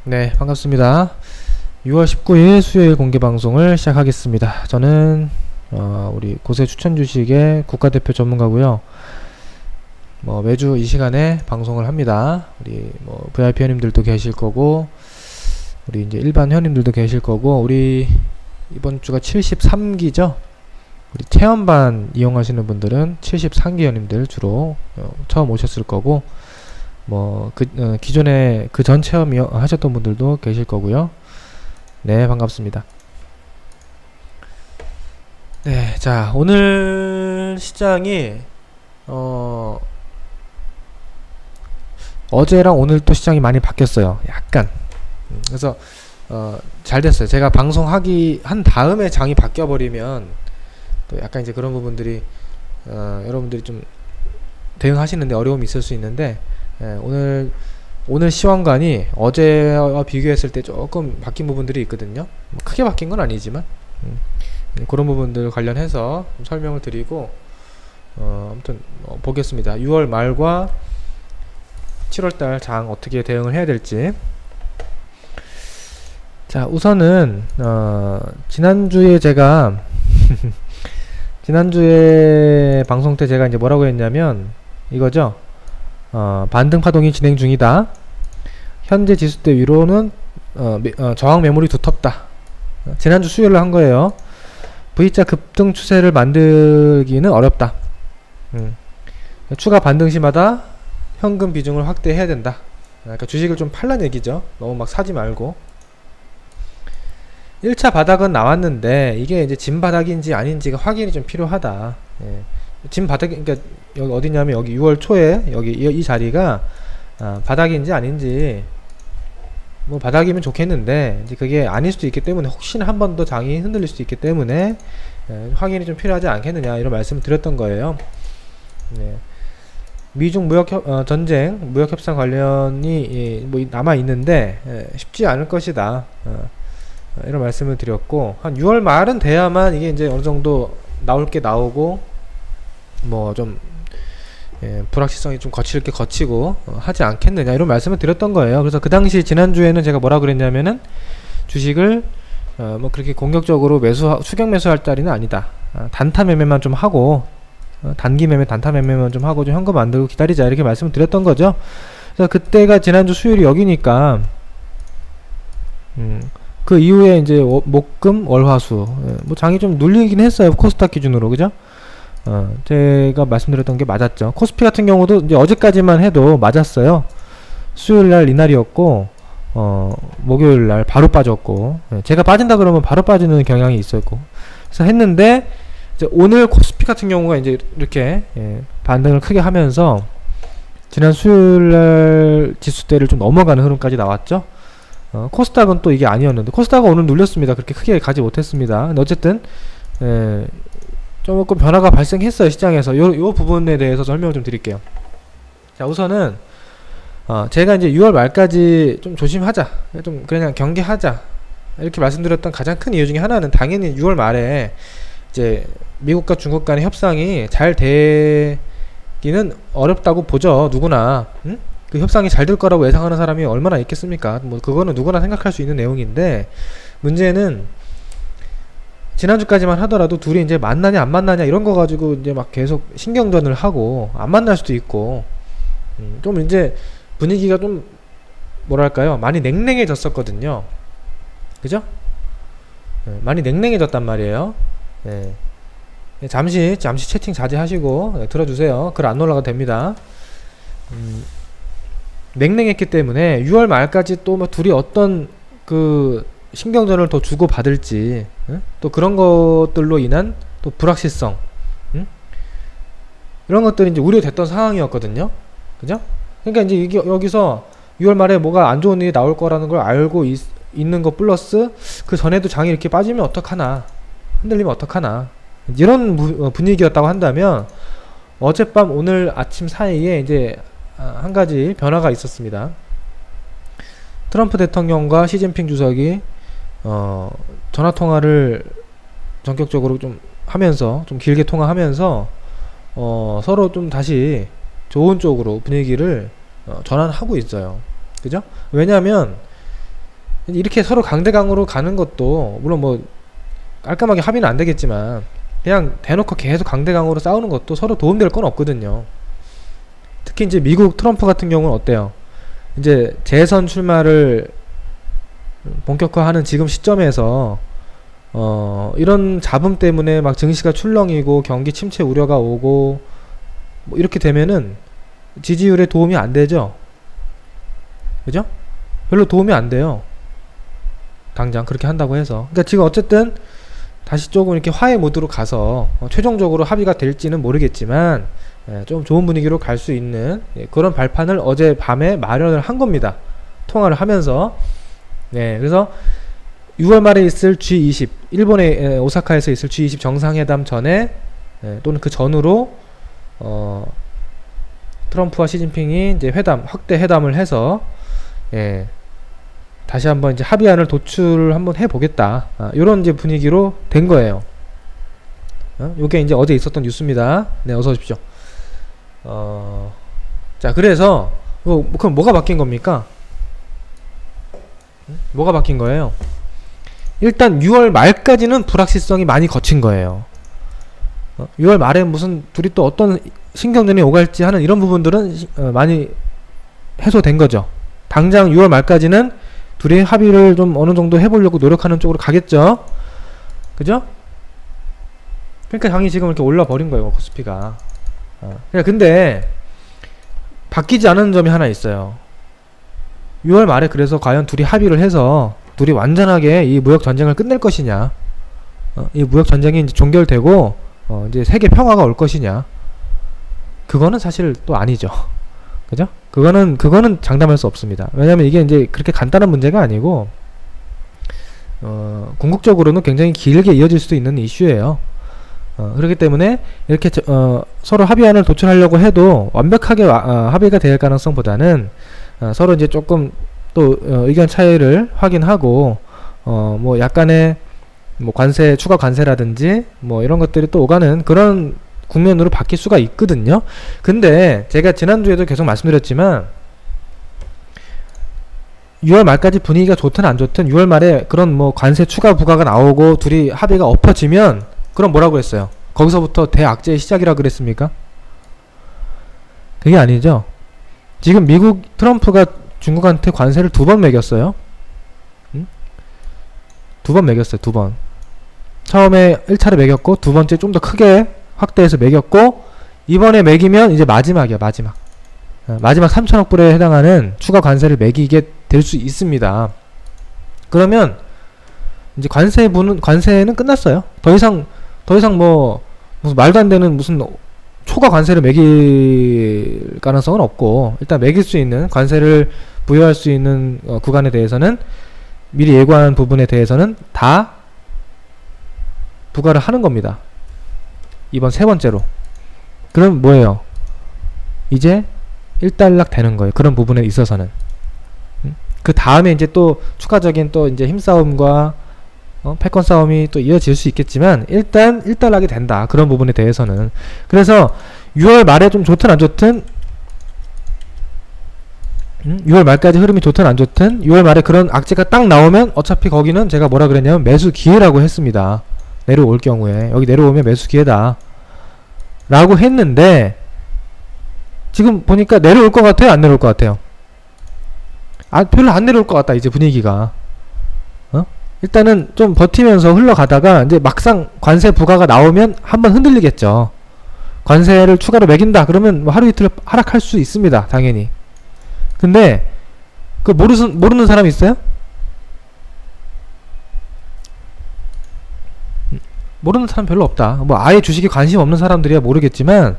네, 반갑습니다. 6월 19일 수요일 공개 방송을 시작하겠습니다. 저는 우리 고세 추천 주식의 국가대표 전문가고요. 매주 이 시간에 방송을 합니다. 우리 VIP 회원님들도 계실 거고, 우리 이제 일반 회원님들도 계실 거고, 우리 이번 주가 73기죠. 우리 체험반 이용하시는 분들은 73기 회원님들 주로 처음 오셨을 거고, 기존에 그 전 체험 하셨던 분들도 계실 거고요. 네, 반갑습니다. 네, 자, 오늘 시장이 어제랑 오늘 또 시장이 많이 바뀌었어요. 약간. 그래서 잘 됐어요. 제가 방송하기 한 다음에 장이 바뀌어 버리면 또 약간 이제 그런 부분들이 여러분들이 좀 대응하시는데 어려움이 있을 수 있는데, 오늘 시황관이 어제와 비교했을 때 조금 바뀐 부분들이 있거든요. 크게 바뀐 건 아니지만 그런 부분들 관련해서 좀 설명을 드리고, 아무튼 보겠습니다. 6월 말과 7월달 장 어떻게 대응을 해야 될지. 자, 우선은 지난주에 제가 지난주에 방송 때 제가 이제 뭐라고 했냐면 이거죠. 반등 파동이 진행 중이다. 현재 지수대 위로는 저항 매물이 두텁다. 지난주 수요일로 한 거예요. V자 급등 추세를 만들기는 어렵다. 추가 반등 시마다 현금 비중을 확대해야 된다. 그러니까 주식을 좀 팔란 얘기죠. 너무 막 사지 말고. 1차 바닥은 나왔는데 이게 이제 진 바닥인지 아닌지가 확인이 좀 필요하다. 진 바닥, 그러니까 여기 어디냐면 여기 6월 초에 여기 이 자리가 바닥인지 아닌지, 바닥이면 좋겠는데 이제 그게 아닐 수도 있기 때문에 혹시나 한 번 더 장이 흔들릴 수도 있기 때문에 확인이 좀 필요하지 않겠느냐, 이런 말씀을 드렸던 거예요. 미중 전쟁 무역 협상 관련이 남아 있는데 쉽지 않을 것이다. 이런 말씀을 드렸고, 한 6월 말은 돼야만 이게 이제 어느 정도 나올 게 나오고, 불확실성이 좀 거칠 게 거치고 하지 않겠느냐, 이런 말씀을 드렸던 거예요. 그래서 그 당시 지난주에는 제가 뭐라 그랬냐면은 주식을 그렇게 공격적으로 추격 매수할 자리는 아니다. 단타 매매만 좀 하고, 단기 매매, 단타 매매만 좀 하고 좀 현금 만들고 기다리자, 이렇게 말씀을 드렸던 거죠. 그래서 그때가 지난주 수요일이 여기니까 그 이후에 이제 목금 월화수 장이 좀 눌리긴 했어요. 코스닥 기준으로, 그죠? 제가 말씀드렸던 게 맞았죠. 코스피 같은 경우도 이제 어제까지만 해도 맞았어요. 수요일날 이날이었고, 목요일날 바로 빠졌고, 제가 빠진다 그러면 바로 빠지는 경향이 있었고, 그래서 했는데, 이제 오늘 코스피 같은 경우가 이제 이렇게 반등을 크게 하면서 지난 수요일날 지수대를 좀 넘어가는 흐름까지 나왔죠. 코스닥은 또 이게 아니었는데, 코스닥은 오늘 눌렸습니다. 그렇게 크게 가지 못했습니다. 근데 어쨌든 조금 변화가 발생했어요, 시장에서. 요 부분에 대해서 설명을 좀 드릴게요. 자, 우선은 제가 이제 6월 말까지 좀 조심하자, 좀 그냥 경계하자, 이렇게 말씀드렸던 가장 큰 이유 중에 하나는 당연히 6월 말에 이제 미국과 중국 간의 협상이 잘 되기는 어렵다고 보죠, 누구나. 그 협상이 잘 될 거라고 예상하는 사람이 얼마나 있겠습니까? 그거는 누구나 생각할 수 있는 내용인데, 문제는 지난주까지만 하더라도 둘이 이제 만나냐 안 만나냐 이런 거 가지고 이제 막 계속 신경전을 하고, 안 만날 수도 있고, 좀 이제 분위기가 좀 뭐랄까요, 많이 냉랭해졌었거든요. 그죠? 많이 냉랭해졌단 말이에요. 잠시 채팅 자제하시고 들어주세요. 글 안 올라가도 됩니다. 냉랭했기 때문에 6월 말까지 또 둘이 어떤 그 신경전을 더 주고 받을지, 또 그런 것들로 인한 또 불확실성, 이런 것들이 이제 우려됐던 상황이었거든요. 그죠? 그러니까 이제 이게 여기서 6월 말에 뭐가 안 좋은 일이 나올 거라는 걸 알고 있는 거 플러스 그 전에도 장이 이렇게 빠지면 어떡하나, 흔들리면 어떡하나, 이런 분위기였다고 한다면, 어젯밤 오늘 아침 사이에 이제 한 가지 변화가 있었습니다. 트럼프 대통령과 시진핑 주석이 전화통화를 전격적으로 좀 하면서, 좀 길게 통화하면서 서로 좀 다시 좋은 쪽으로 분위기를 전환하고 있어요. 그죠? 왜냐하면 이렇게 서로 강대강으로 가는 것도 물론 뭐 깔끔하게 합의는 안 되겠지만 그냥 대놓고 계속 강대강으로 싸우는 것도 서로 도움될 건 없거든요. 특히 이제 미국 트럼프 같은 경우는 어때요? 이제 재선 출마를 본격화하는 지금 시점에서 이런 잡음 때문에 막 증시가 출렁이고 경기 침체 우려가 오고 뭐 이렇게 되면은 지지율에 도움이 안 되죠. 그죠? 별로 도움이 안 돼요. 당장 그렇게 한다고 해서. 그러니까 지금 어쨌든 다시 조금 이렇게 화해 모드로 가서 최종적으로 합의가 될지는 모르겠지만 좀 좋은 분위기로 갈 수 있는 그런 발판을 어제 밤에 마련을 한 겁니다. 통화를 하면서. 네, 그래서 6월 말에 있을 G20, 일본의 오사카에서 있을 G20 정상회담 전에 또는 그 전후로 트럼프와 시진핑이 이제 확대 회담을 해서 다시 한번 이제 합의안을 도출을 한번 해보겠다. 요런 이제 분위기로 된 거예요. 요게 이제 어제 있었던 뉴스입니다. 네, 어서 오십시오. 자, 그래서 그럼 뭐가 바뀐 겁니까? 뭐가 바뀐 거예요? 일단 6월 말까지는 불확실성이 많이 거친 거예요. 6월 말에 무슨 둘이 또 어떤 신경전이 오갈지 하는 이런 부분들은 많이 해소된 거죠. 당장 6월 말까지는 둘이 합의를 좀 어느 정도 해보려고 노력하는 쪽으로 가겠죠. 그죠? 그러니까 장이 지금 이렇게 올라버린 거예요, 코스피가. 근데 바뀌지 않은 점이 하나 있어요. 6월 말에 그래서 과연 둘이 합의를 해서 둘이 완전하게 이 무역 전쟁을 끝낼 것이냐, 이 무역 전쟁이 이제 종결되고 이제 세계 평화가 올 것이냐, 그거는 사실 또 아니죠. 그죠? 그거는 장담할 수 없습니다. 왜냐면 이게 이제 그렇게 간단한 문제가 아니고 궁극적으로는 굉장히 길게 이어질 수도 있는 이슈예요. 그렇기 때문에 이렇게 서로 합의안을 도출하려고 해도 완벽하게 합의가 될 가능성보다는 서로 이제 조금 또 의견 차이를 확인하고 뭐 약간의 뭐 추가 관세라든지 뭐 이런 것들이 또 오가는 그런 국면으로 바뀔 수가 있거든요. 근데 제가 지난주에도 계속 말씀드렸지만 6월 말까지 분위기가 좋든 안 좋든 6월 말에 그런 뭐 관세 추가 부과가 나오고 둘이 합의가 엎어지면 그럼 뭐라고 했어요? 거기서부터 대악재의 시작이라 그랬습니까? 그게 아니죠. 지금 미국 트럼프가 중국한테 관세를 2번 매겼어요. 2번 매겼어요. 2번. 처음에 1차를 매겼고 두 번째 좀 더 크게 확대해서 매겼고 이번에 매기면 이제 마지막이야. 마지막 3천억 불에 해당하는 추가 관세를 매기게 될 수 있습니다. 그러면 이제 관세는 끝났어요. 더 이상 뭐 무슨 말도 안 되는 무슨 초과 관세를 매길 가능성은 없고 일단 매길 수 있는 관세를 부여할 수 있는 구간에 대해서는 미리 예고한 부분에 대해서는 다 부과를 하는 겁니다. 이번 세 번째로. 그럼 뭐예요? 이제 일단락 되는 거예요. 그런 부분에 있어서는. 그 다음에 이제 또 추가적인 또 이제 힘싸움과 패권 싸움이 또 이어질 수 있겠지만 일단 일단락이 된다. 그런 부분에 대해서는. 그래서 6월 말에 좀 좋든 안 좋든 6월 말까지 흐름이 좋든 안 좋든 6월 말에 그런 악재가 딱 나오면 어차피 거기는 제가 뭐라 그랬냐면 매수 기회라고 했습니다. 내려올 경우에 여기 내려오면 매수 기회다 라고 했는데 지금 보니까 내려올 것 같아요? 안 내려올 것 같아요? 별로 안 내려올 것 같다. 이제 분위기가 일단은 좀 버티면서 흘러가다가 이제 막상 관세 부과가 나오면 한번 흔들리겠죠. 관세를 추가로 매긴다 그러면 뭐 하루 이틀 하락할 수 있습니다. 당연히. 근데 그 모르는 사람 있어요? 모르는 사람 별로 없다. 뭐 아예 주식에 관심 없는 사람들이야 모르겠지만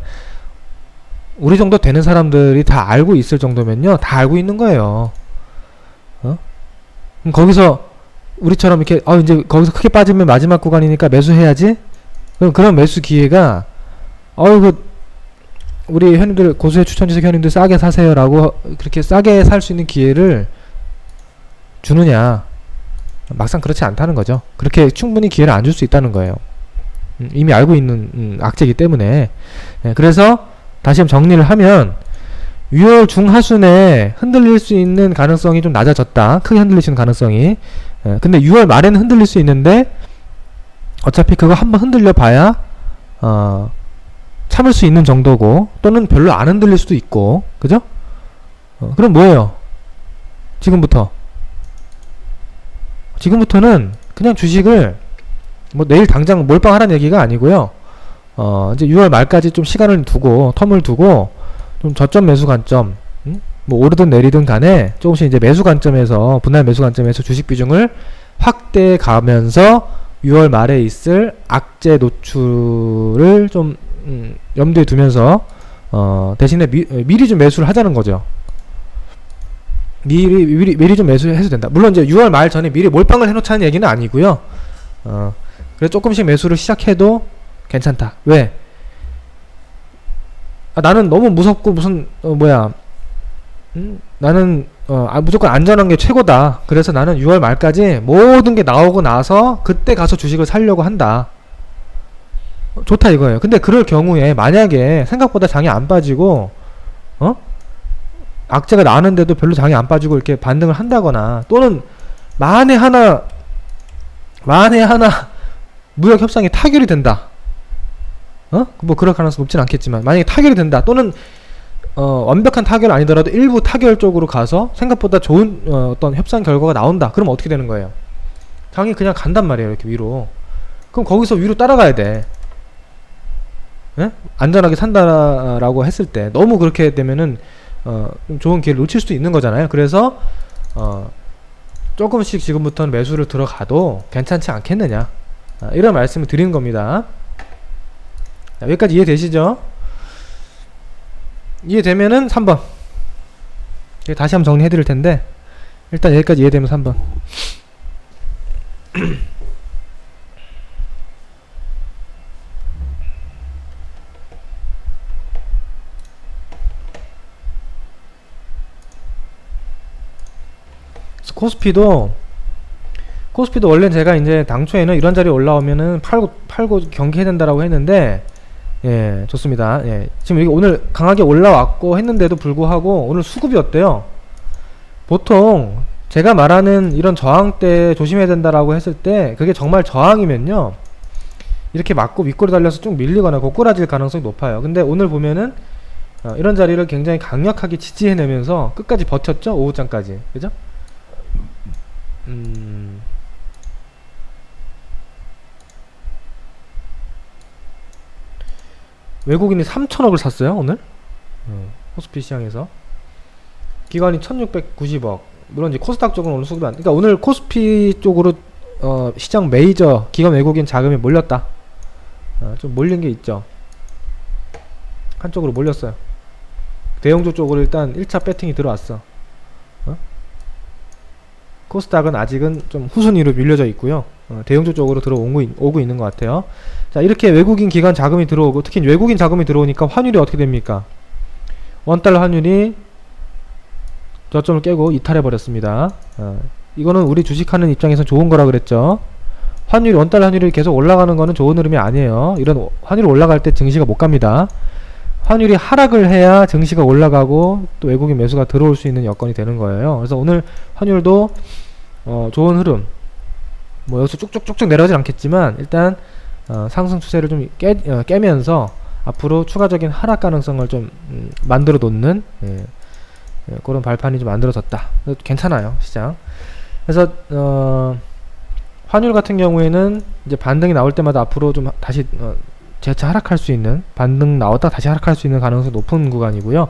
우리 정도 되는 사람들이 다 알고 있을 정도면요, 다 알고 있는 거예요. 그럼 거기서 우리처럼 이렇게 이제 거기서 크게 빠지면 마지막 구간이니까 매수해야지. 그런 매수 기회가 우리 현님들 고수의 추천주식 현님들 싸게 사세요라고 그렇게 싸게 살 수 있는 기회를 주느냐? 막상 그렇지 않다는 거죠. 그렇게 충분히 기회를 안 줄 수 있다는 거예요. 이미 알고 있는 악재이기 때문에. 그래서 다시 한번 정리를 하면 유월 중하순에 흔들릴 수 있는 가능성이 좀 낮아졌다. 크게 흔들릴 수 있는 가능성이. 근데 6월 말에는 흔들릴 수 있는데 어차피 그거 한번 흔들려 봐야 참을 수 있는 정도고, 또는 별로 안 흔들릴 수도 있고, 그죠? 그럼 뭐예요? 지금부터는 그냥 주식을 뭐 내일 당장 몰빵하라는 얘기가 아니고요. 이제 6월 말까지 좀 시간을 두고, 텀을 두고, 좀 저점 매수 관점, 뭐 오르든 내리든 간에 조금씩 이제 매수 관점에서, 분할 매수 관점에서 주식 비중을 확대해 가면서 6월 말에 있을 악재 노출을 좀 염두에 두면서 대신에 미리 좀 매수를 하자는 거죠. 미리 좀 매수해도 된다. 물론 이제 6월 말 전에 미리 몰빵을 해놓자는 얘기는 아니고요. 그래서 조금씩 매수를 시작해도 괜찮다. 왜? 나는 너무 무섭고 무슨 나는 무조건 안전한 게 최고다. 그래서 나는 6월 말까지 모든 게 나오고 나서 그때 가서 주식을 사려고 한다. 좋다 이거예요. 근데 그럴 경우에 만약에 생각보다 장이 안 빠지고 악재가 나는데도 별로 장이 안 빠지고 이렇게 반등을 한다거나, 또는 만에 하나 무역 협상이 타결이 된다. 뭐 그럴 가능성 높진 않겠지만, 만약에 타결이 된다, 또는 완벽한 타결 아니더라도 일부 타결 쪽으로 가서 생각보다 좋은 어떤 협상 결과가 나온다. 그럼 어떻게 되는 거예요? 장이 그냥 간단 말이에요. 이렇게 위로. 그럼 거기서 위로 따라가야 돼. 예? 안전하게 산다라고 했을 때 너무 그렇게 되면은 좀 좋은 기회를 놓칠 수도 있는 거잖아요. 그래서 조금씩 지금부터는 매수를 들어가도 괜찮지 않겠느냐, 이런 말씀을 드리는 겁니다. 자, 여기까지 이해되시죠? 이해되면은 3번 다시 한번 정리해 드릴 텐데, 일단 여기까지 이해되면 3번. 코스피도 원래 제가 이제 당초에는 이런 자리에 올라오면은 팔고 경기해야 된다라고 했는데, 예, 좋습니다. 예, 지금 여기 오늘 강하게 올라왔고 했는데도 불구하고 오늘 수급이 어때요? 보통 제가 말하는 이런 저항 때 조심해야 된다라고 했을 때, 그게 정말 저항이면요, 이렇게 맞고 윗골이 달려서 쭉 밀리거나 고꾸라질 가능성이 높아요. 근데 오늘 보면은 이런 자리를 굉장히 강력하게 지지해내면서 끝까지 버텼죠? 오후장까지. 그죠? 외국인이 3천억을 샀어요 오늘. 코스피 시장에서. 기관이 1690억. 물론 이제 코스닥 쪽은 오늘 수급이 그러니까 오늘 코스피 쪽으로 시장 메이저 기관 외국인 자금이 몰렸다. 좀 몰린 게 있죠. 한쪽으로 몰렸어요. 대형주 쪽으로 일단 1차 배팅이 들어왔어. 코스닥은 아직은 좀 후순위로 밀려져 있고요. 대형주 쪽으로 오고 있는 것 같아요. 자, 이렇게 외국인 기관 자금이 들어오고, 특히 외국인 자금이 들어오니까 환율이 어떻게 됩니까? 원달러 환율이 저점을 깨고 이탈해 버렸습니다. 이거는 우리 주식하는 입장에서 좋은 거라 그랬죠. 원달러 환율이 계속 올라가는 거는 좋은 흐름이 아니에요. 이런 환율이 올라갈 때 증시가 못 갑니다. 환율이 하락을 해야 증시가 올라가고 또 외국인 매수가 들어올 수 있는 여건이 되는 거예요. 그래서 오늘 환율도 좋은 흐름, 뭐 여기서 쭉쭉쭉쭉 내려가진 않겠지만 일단 상승 추세를 좀 깨면서 앞으로 추가적인 하락 가능성을 좀 만들어 놓는 그런 발판이 좀 만들어졌다. 괜찮아요, 시장. 그래서 환율 같은 경우에는 이제 반등이 나올 때마다 앞으로 좀 다시 재차 하락할 수 있는, 반등 나왔다 다시 하락할 수 있는 가능성이 높은 구간이고요.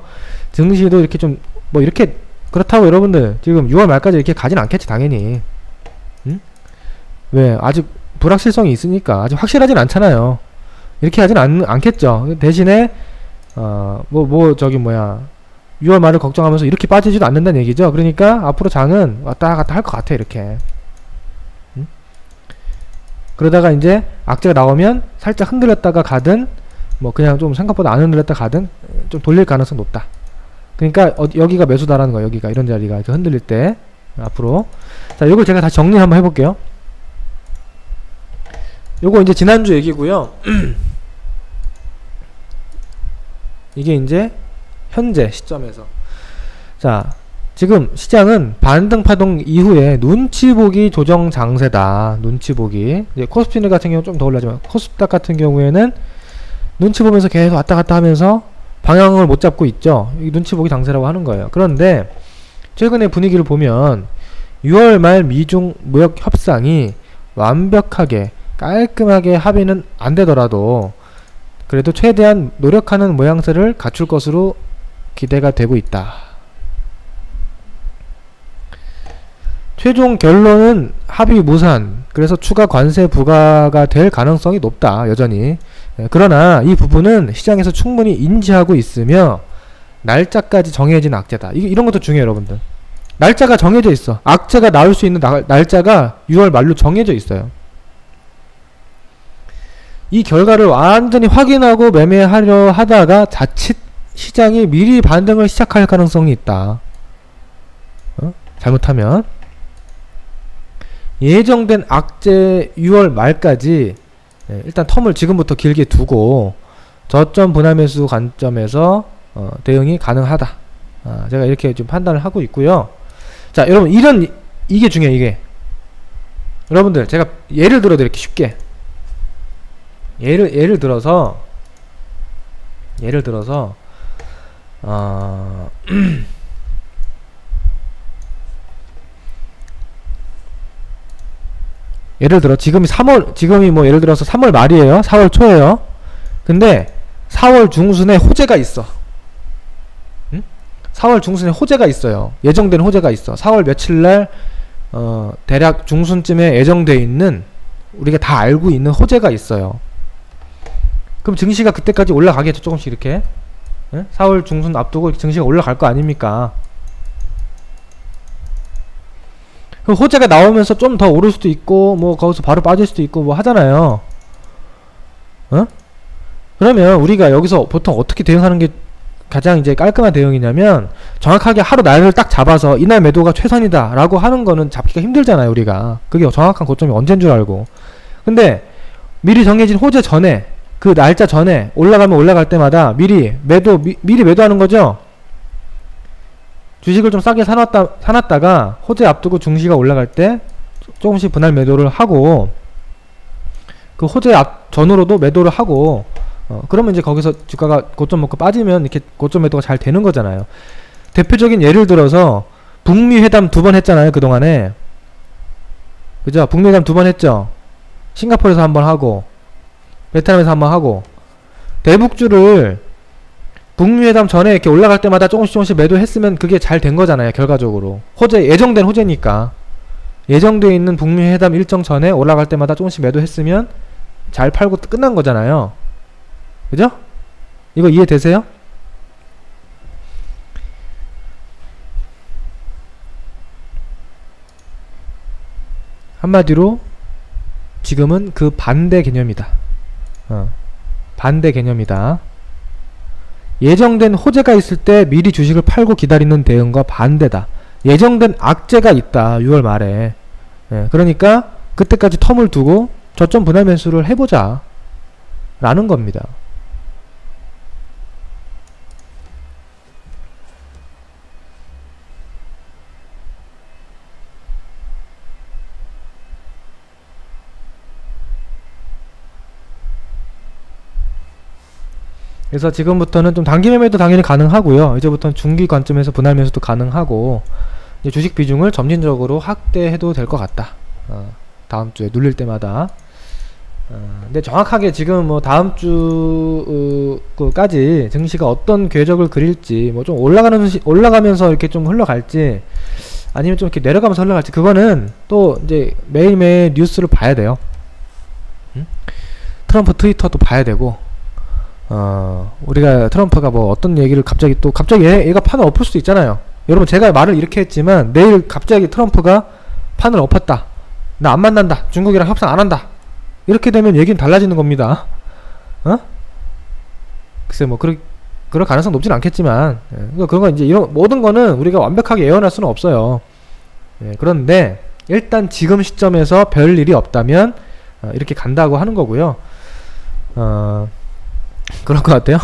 증시도 이렇게 좀 뭐 이렇게, 그렇다고 여러분들 지금 6월 말까지 이렇게 가진 않겠지 당연히. 왜? 아직 불확실성이 있으니까 아직 확실하진 않잖아요. 이렇게 하진 않겠죠. 대신에 6월 말을 걱정하면서 이렇게 빠지지도 않는다는 얘기죠. 그러니까 앞으로 장은 왔다 갔다 할 것 같아 이렇게. 그러다가 이제 악재가 나오면 살짝 흔들렸다가 가든, 뭐 그냥 좀 생각보다 안 흔들렸다 가든 좀 돌릴 가능성 높다. 그러니까 여기가 매수다라는 거예요. 여기가 이런 자리가 이렇게 흔들릴 때 앞으로. 자, 요걸 제가 다시 정리 한번 해볼게요. 요거 이제 지난주 얘기고요. 이게 이제 현재 시점에서. 자, 지금 시장은 반등 파동 이후에 눈치보기 조정 장세다. 눈치보기. 이제 코스피 같은 경우 좀 더 올라지만 코스닥 같은 경우에는 눈치 보면서 계속 왔다 갔다 하면서 방향을 못 잡고 있죠. 이 눈치보기 장세라고 하는 거예요. 그런데 최근의 분위기를 보면 6월 말 미중 무역 협상이 완벽하게 깔끔하게 합의는 안 되더라도 그래도 최대한 노력하는 모양새를 갖출 것으로 기대가 되고 있다. 최종 결론은 합의 무산, 그래서 추가 관세 부과가 될 가능성이 높다. 여전히. 그러나 이 부분은 시장에서 충분히 인지하고 있으며 날짜까지 정해진 악재다. 이런 것도 중요해요, 여러분들. 날짜가 정해져 있어. 악재가 나올 수 있는 날짜가 6월 말로 정해져 있어요. 이 결과를 완전히 확인하고 매매하려 하다가 자칫 시장이 미리 반등을 시작할 가능성이 있다. 잘못하면. 예정된 악재 6월 말까지 일단 텀을 지금부터 길게 두고 저점 분할매수 관점에서 대응이 가능하다. 제가 이렇게 좀 판단을 하고 있고요. 자, 여러분, 이게 중요해요. 이게 여러분들, 제가 예를 들어 드릴게요. 쉽게 예를 들어서 예를 들어 지금이 뭐 예를 들어서 3월 말이에요. 4월 초에요. 근데 4월 중순에 호재가 있어. 4월 중순에 호재가 있어요. 예정된 호재가 있어. 4월 며칠날 대략 중순쯤에 예정돼 있는, 우리가 다 알고 있는 호재가 있어요. 그럼 증시가 그때까지 올라가겠죠. 조금씩 이렇게. 4월 중순 앞두고 증시가 올라갈 거 아닙니까? 그럼 호재가 나오면서 좀 더 오를 수도 있고 뭐 거기서 바로 빠질 수도 있고 뭐 하잖아요. 그러면 우리가 여기서 보통 어떻게 대응하는 게 가장 이제 깔끔한 대응이냐면, 정확하게 하루 날을 딱 잡아서 이날 매도가 최선이다 라고 하는 거는 잡기가 힘들잖아요. 우리가 그게 정확한 고점이 언제인 줄 알고. 근데 미리 정해진 호재 전에, 그 날짜 전에 올라가면 올라갈 때마다 미리 매도하는 거죠. 주식을 좀 싸게 사놨다가 호재 앞두고 증시가 올라갈 때 조금씩 분할 매도를 하고, 그 호재 전후로도 매도를 하고, 그러면 이제 거기서 주가가 고점 먹고 빠지면 이렇게 고점 매도가 잘 되는 거잖아요. 대표적인 예를 들어서 북미 회담 2번 했잖아요. 그동안에. 그죠? 북미 회담 2번 했죠. 싱가포르에서 한번 하고 베트남에서 한번 하고. 대북주를 북미 회담 전에 이렇게 올라갈 때마다 조금씩 매도했으면 그게 잘 된 거잖아요. 결과적으로. 예정된 호재니까. 예정되어 있는 북미 회담 일정 전에 올라갈 때마다 조금씩 매도했으면 잘 팔고 끝난 거잖아요. 그죠? 이거 이해되세요? 한마디로 지금은 그 반대 개념이다. 반대 개념이다. 예정된 호재가 있을 때 미리 주식을 팔고 기다리는 대응과 반대다. 예정된 악재가 있다. 6월 말에. 그러니까 그때까지 텀을 두고 저점 분할 매수를 해보자 라는 겁니다. 그래서 지금부터는 좀 단기 매매도 당연히 가능하고요. 이제부터는 중기 관점에서 분할 매수도 가능하고, 이제 주식 비중을 점진적으로 확대해도 될 것 같다. 다음 주에 눌릴 때마다. 근데 정확하게 지금 뭐 다음 주까지 증시가 어떤 궤적을 그릴지, 뭐 좀 올라가면서 이렇게 좀 흘러갈지, 아니면 좀 이렇게 내려가면서 흘러갈지, 그거는 또 이제 매일매일 뉴스를 봐야 돼요. 트럼프 트위터도 봐야 되고, 우리가 트럼프가 뭐 어떤 얘기를 갑자기 얘가 판을 엎을 수도 있잖아요. 여러분, 제가 말을 이렇게 했지만 내일 갑자기 트럼프가 판을 엎었다. 나 안 만난다. 중국이랑 협상 안 한다. 이렇게 되면 얘기는 달라지는 겁니다. 글쎄 뭐 그럴 가능성 높진 않겠지만, 그런 거 이제 이런 모든 거는 우리가 완벽하게 예언할 수는 없어요. 그런데 일단 지금 시점에서 별 일이 없다면 이렇게 간다고 하는 거고요. 그럴 것 같아요.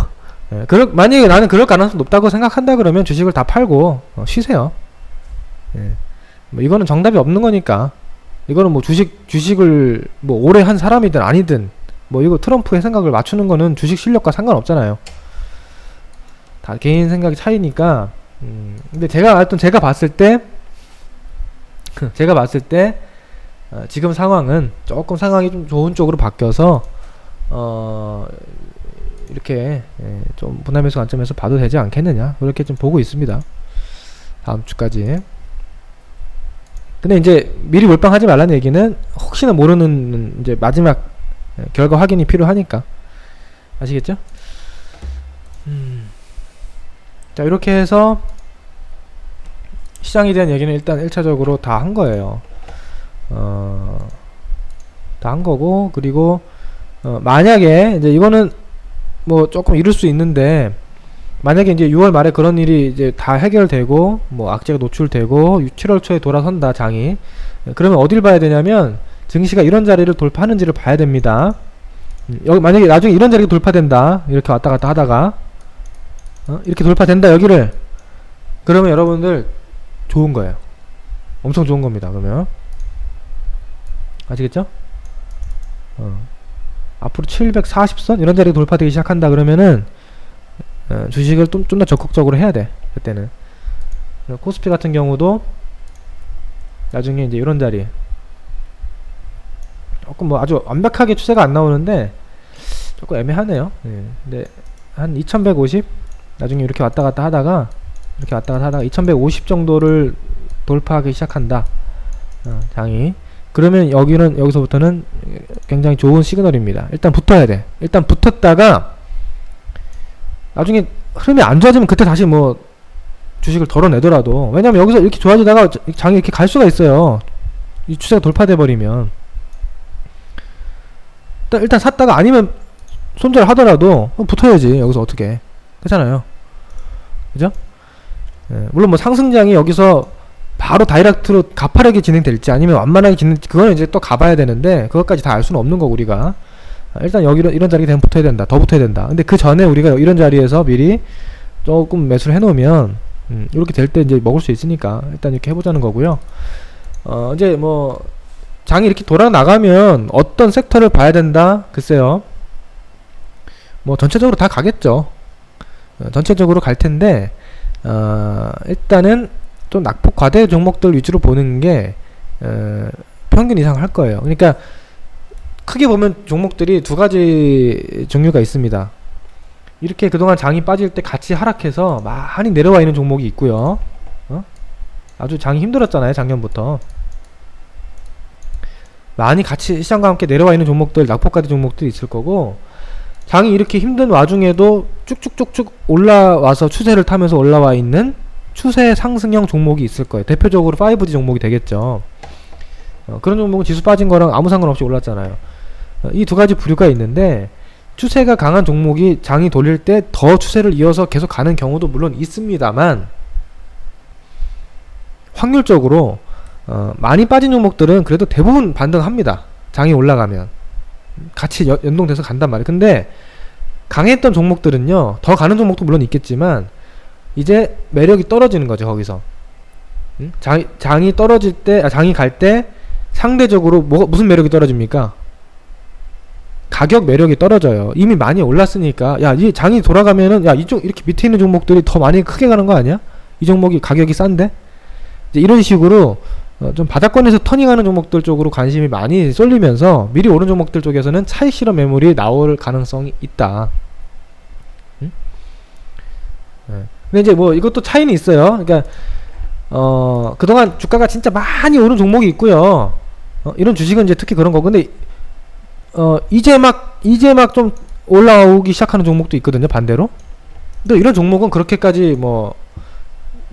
예, 만약에 나는 그럴 가능성이 높다고 생각한다 그러면 주식을 다 팔고 쉬세요. 예. 뭐 이거는 정답이 없는 거니까. 이거는 뭐 주식을 뭐 오래 한 사람이든 아니든 뭐 이거 트럼프의 생각을 맞추는 거는 주식 실력과 상관없잖아요. 다 개인 생각의 차이니까. 근데 제가 봤을 때 지금 상황은 조금 상황이 좀 좋은 쪽으로 바뀌어서 이렇게 좀 분할매수 관점에서 봐도 되지 않겠느냐, 그렇게 좀 보고 있습니다. 다음 주까지. 근데 이제 미리 몰빵하지 말라는 얘기는 혹시나 모르는 이제 마지막 결과 확인이 필요하니까. 아시겠죠? 자, 이렇게 해서 시장에 대한 얘기는 일단 1차적으로 다 한 거예요. 다 한 거고, 그리고 만약에 이제 이거는 뭐 조금 이룰 수 있는데, 만약에 이제 6월 말에 그런 일이 이제 다 해결되고 뭐 악재가 노출되고 7월 초에 돌아선다, 장이. 그러면 어딜 봐야 되냐면 증시가 이런 자리를 돌파하는지를 봐야 됩니다. 여기 만약에 나중에 이런 자리가 돌파된다, 이렇게 왔다 갔다 하다가 이렇게 돌파된다, 여기를. 그러면 여러분들 좋은 거예요. 엄청 좋은 겁니다. 그러면 아시겠죠? 앞으로 740선 이런 자리가 돌파되기 시작한다 그러면은 주식을 좀 더 적극적으로 해야 돼. 그때는. 코스피 같은 경우도 나중에 이제 이런 자리, 조금 뭐 아주 완벽하게 추세가 안 나오는데 조금 애매하네요. 근데 한 2150 나중에 이렇게 왔다 갔다 하다가 2150 정도를 돌파하기 시작한다, 장이. 그러면 여기서부터는 굉장히 좋은 시그널입니다. 일단 붙어야 돼. 일단 붙었다가 나중에 흐름이 안 좋아지면 그때 다시 뭐 주식을 덜어내더라도, 왜냐면 여기서 이렇게 좋아지다가 장이 이렇게 갈 수가 있어요. 이 추세가 돌파돼 버리면. 일단 샀다가 아니면 손절하더라도 붙어야지. 여기서 어떻게 그렇잖아요. 그죠? 물론 뭐 상승장이 여기서 바로 다이렉트로 가파르게 진행될지 아니면 완만하게 그거는 이제 또 가봐야 되는데, 그것까지 다 알 수는 없는 거고 우리가. 일단 여기 이런 자리가 되면 붙어야 된다, 더 붙어야 된다. 근데 그 전에 우리가 이런 자리에서 미리 조금 매수를 해놓으면 이렇게 될 때 이제 먹을 수 있으니까 일단 이렇게 해보자는 거고요. 이제 뭐 장이 이렇게 돌아 나가면 어떤 섹터를 봐야 된다, 글쎄요. 뭐 전체적으로 다 가겠죠. 전체적으로 갈 텐데 일단은 좀 낙폭 과대 종목들 위주로 보는 게 평균 이상 할 거예요. 그러니까 크게 보면 종목들이 두 가지 종류가 있습니다. 이렇게 그동안 장이 빠질 때 같이 하락해서 많이 내려와 있는 종목이 있고요. 아주 장이 힘들었잖아요, 작년부터. 많이 같이 시장과 함께 내려와 있는 종목들, 낙폭과대 종목들이 있을 거고, 장이 이렇게 힘든 와중에도 쭉쭉쭉쭉 올라와서 추세를 타면서 올라와 있는 추세 상승형 종목이 있을 거예요. 대표적으로 5G 종목이 되겠죠. 그런 종목은 지수 빠진 거랑 아무 상관없이 올랐잖아요. 이 두 가지 부류가 있는데, 추세가 강한 종목이 장이 돌릴 때 더 추세를 이어서 계속 가는 경우도 물론 있습니다만, 확률적으로 많이 빠진 종목들은 그래도 대부분 반등합니다. 장이 올라가면 같이 연동돼서 간단 말이에요. 근데 강했던 종목들은요, 더 가는 종목도 물론 있겠지만 이제 매력이 떨어지는 거죠. 거기서 장이 떨어질 때, 장이 갈 때 상대적으로 무슨 매력이 떨어집니까? 가격 매력이 떨어져요. 이미 많이 올랐으니까, 야, 이 장이 돌아가면은, 야, 이쪽 이렇게 밑에 있는 종목들이 더 많이 크게 가는 거 아니야? 이 종목이 가격이 싼데? 이제 이런 식으로 좀 바닥권에서 터닝하는 종목들 쪽으로 관심이 많이 쏠리면서 미리 오른 종목들 쪽에서는 차익 실현 매물이 나올 가능성이 있다. 근데 이제 뭐 이것도 차이는 있어요. 그러니까 그동안 주가가 진짜 많이 오른 종목이 있고요. 이런 주식은 이제 특히 그런 거. 근데 이제 막 좀 올라오기 시작하는 종목도 있거든요, 반대로. 근데 이런 종목은 그렇게까지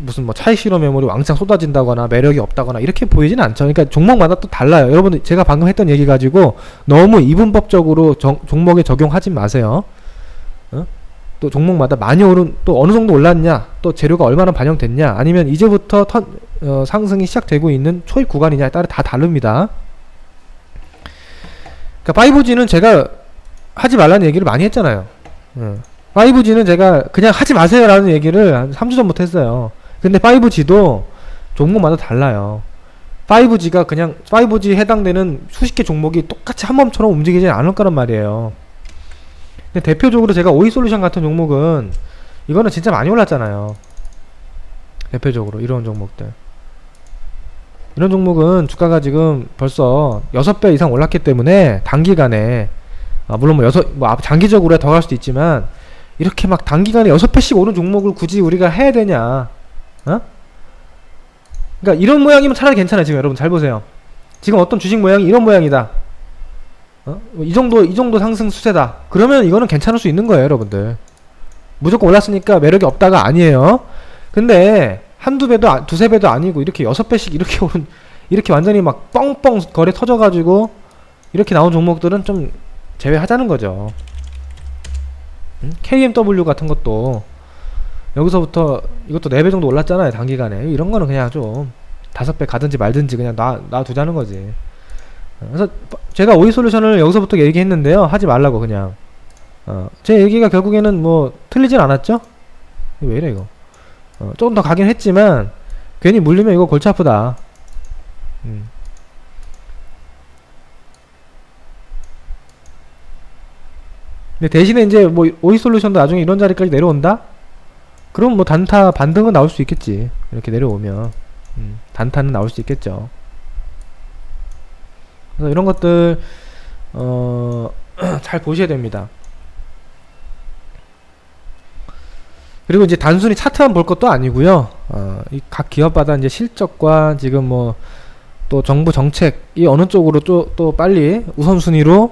무슨 차익 실현 매물이 왕창 쏟아진다거나 매력이 없다거나 이렇게 보이진 않죠. 그러니까 종목마다 또 달라요. 여러분들, 제가 방금 했던 얘기 가지고 너무 이분법적으로 종목에 적용하지 마세요. 또 종목마다 많이 오른, 또 어느 정도 올랐냐, 또 재료가 얼마나 반영됐냐, 아니면 이제부터 상승이 시작되고 있는 초입 구간이냐에 따라 다 다릅니다. 그러니까 5G는 제가 하지 말라는 얘기를 많이 했잖아요. 5G는 제가 그냥 하지 마세요 라는 얘기를 한 3주 전부터 했어요. 근데 5G도 종목마다 달라요. 5G가 그냥 5G 해당되는 수십 개 종목이 똑같이 한 몸처럼 움직이지 않을 거란 말이에요. 근데 대표적으로 제가 오이솔루션 같은 종목은 이거는 진짜 많이 올랐잖아요. 대표적으로 이런 종목들, 이런 종목은 주가가 지금 벌써 6배 이상 올랐기 때문에 단기간에 물론 장기적으로 더 갈 수도 있지만 이렇게 막 단기간에 6배씩 오른 종목을 굳이 우리가 해야 되냐? 그러니까 이런 모양이면 차라리 괜찮아요. 지금 여러분 잘 보세요. 지금 어떤 주식 모양이 이런 모양이다. 이 정도 상승 수세다. 그러면 이거는 괜찮을 수 있는 거예요, 여러분들. 무조건 올랐으니까 매력이 없다가 아니에요. 근데 한두 배도 두세 배도 아니고 이렇게 6배씩 이렇게 오른, 이렇게 완전히 막 뻥뻥 거래 터져가지고 이렇게 나온 종목들은 좀 제외하자는 거죠. KMW 같은 것도 여기서부터 이것도 4배 정도 올랐잖아요, 단기간에. 이런 거는 그냥 좀 5배 가든지 말든지 그냥 놔두자는 거지. 그래서 제가 오이솔루션을 여기서부터 얘기했는데요, 하지 말라고. 그냥 제 얘기가 결국에는 뭐 틀리진 않았죠? 왜 이래 이거. 조금 더 가긴 했지만 괜히 물리면 이거 골치 아프다. 근데 대신에 이제 뭐 오이솔루션도 나중에 이런 자리까지 내려온다? 그럼 뭐 단타 반등은 나올 수 있겠지. 이렇게 내려오면 단타는 나올 수 있겠죠. 그래서 이런 것들 잘 보셔야 됩니다. 그리고 이제 단순히 차트만 볼 것도 아니고요. 이 각 기업마다 이제 실적과 지금 뭐 또 정부 정책이 어느 쪽으로 또 빨리 우선순위로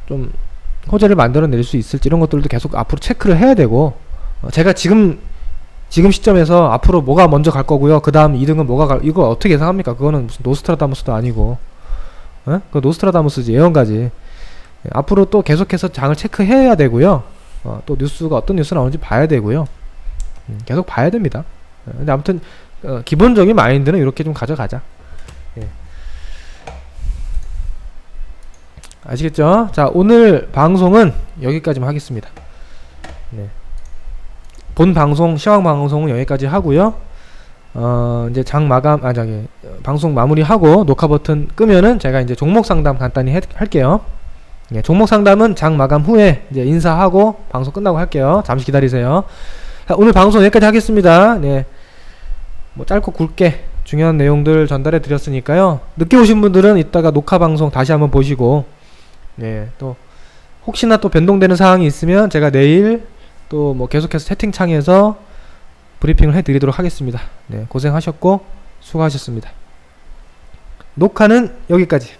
좀 호재를 만들어낼 수 있을지 이런 것들도 계속 앞으로 체크를 해야 되고, 제가 지금 시점에서 앞으로 뭐가 먼저 갈 거고요, 그 다음 2등은 이거 어떻게 예상합니까? 그거는 무슨 노스트라다무스도 아니고, 그 노스트라다무스지, 예언가지. 앞으로 또 계속해서 장을 체크해야 되고요. 또 뉴스가 어떤 뉴스 나오는지 봐야 되고요. 계속 봐야 됩니다. 근데 아무튼 기본적인 마인드는 이렇게 좀 가져가자. 예. 아시겠죠? 자, 오늘 방송은 여기까지만 하겠습니다. 네. 본 방송, 시황 방송은 여기까지 하고요. 이제 장 마감, 방송 마무리하고 녹화 버튼 끄면은 제가 이제 종목 상담 간단히 할게요. 네, 종목 상담은 장 마감 후에 이제 인사하고 방송 끝나고 할게요. 잠시 기다리세요. 자, 오늘 방송 여기까지 하겠습니다. 네. 뭐 짧고 굵게 중요한 내용들 전달해 드렸으니까요. 늦게 오신 분들은 이따가 녹화 방송 다시 한번 보시고, 네, 또 혹시나 또 변동되는 사항이 있으면 제가 내일 또 뭐 계속해서 채팅창에서 브리핑을 해드리도록 하겠습니다. 네, 고생하셨고 수고하셨습니다. 녹화는 여기까지.